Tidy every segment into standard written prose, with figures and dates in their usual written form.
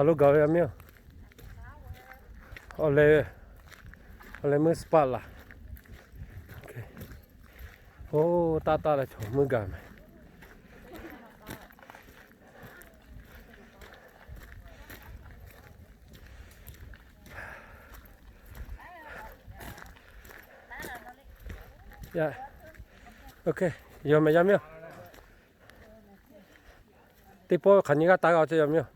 Kalau gawe amio. Oleh mu spa lah. Okay. Oh, tata lah cuma mu gam. Ya. Okay. Yamio. Tipo khaniga ta gao che yamio.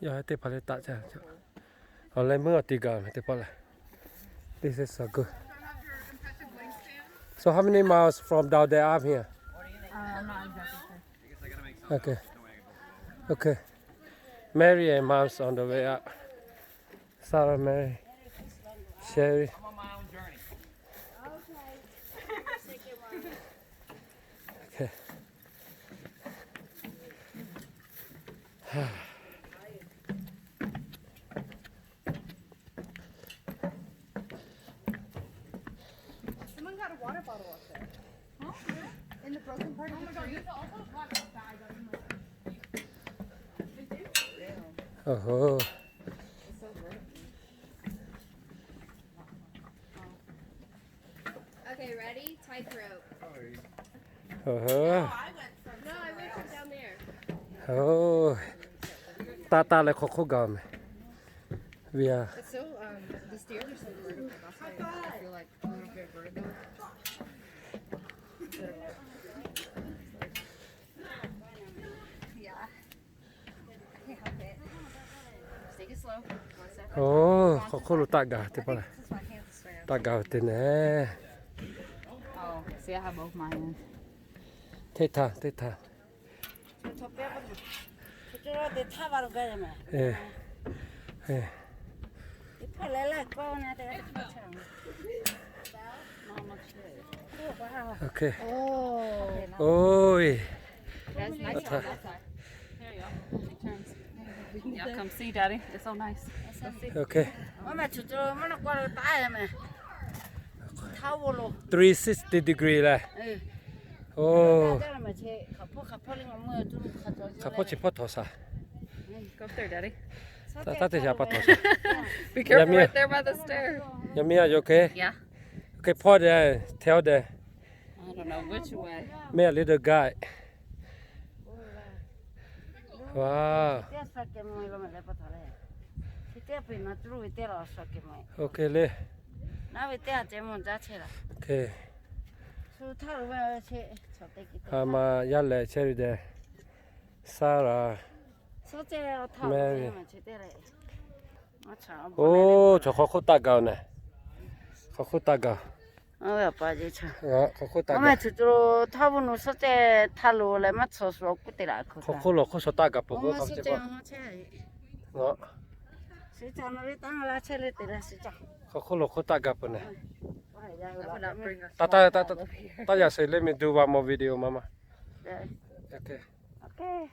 Ya, te pale tak cha. Oleh mu tiga te pale. This is so good. So how many miles from down there up here? I'm not exactly sure. Okay. Okay. Mary and Mom's on the way up. Sarah, Mary, Sherry. I'm on my own journey. Okay. Someone got a water bottle up there. Huh? In the broken part of the tree. Oh. Okay, ready? Tightrope. Oh. No, I went from down there. Oh. Tata le koko gam. We are. It's so, the stairs are so vertical. That's why I feel like a little bit vertigo. Yeah. I can't help it. Just take it slow. 1 second. Oh, koko lu taga te pale. Since my hands straight out. Taga te ne. Oh, see, I have both my hands. Te ta. 저쪽으로 내 타바로 가야매. 예. 예. 이 팔레라 꺼내 내가 괜찮아. Okay. Oh. Oi. That's nice on that side. There you go. Take turns. Y'all come see, Daddy. It's so nice. Let's see. Okay. 엄마 저쪽 뭐나 꺼내 따야매. 타월로. 360 degree le. 예. Oh. 따라매 제 가포링 뭐야 좀 가져. Kapo chipo tosa. Go up there, Daddy. Tata siapa tosa. Be careful Mia. right there by the stair. Yamia, you okay? Yeah. Okay, pour there. Tell the I don't know which way. me a little guy. Wow. 때 살게 뭐 이거 내 버터래. 그때 앞에 나 들어 이때라 살게 뭐. Okay le. 나 이때 제문 자체라. Okay. 수 타러 왜제 저때기. Ama yalle cherry de. Sarah. 서재 타러 Mary. 가면 제대로. 아차. Oh, 저 코코 따가오네. 코코 따가. 왜 아빠지 참. 코코 엄마 따가. 저쪽으로 타보는 서재 타러 오래 맞춰서 꾸띠라 그거. 코코 넣고 서 따가 보고 엄마 갑자기. 서재 하체. 어. 실전으로 땅을 아체를 때라 진짜. 코코 넣고 따가 보네. That would not bring us Tata, ya say, let me do one more video, mama. 네. Okay. 오케이.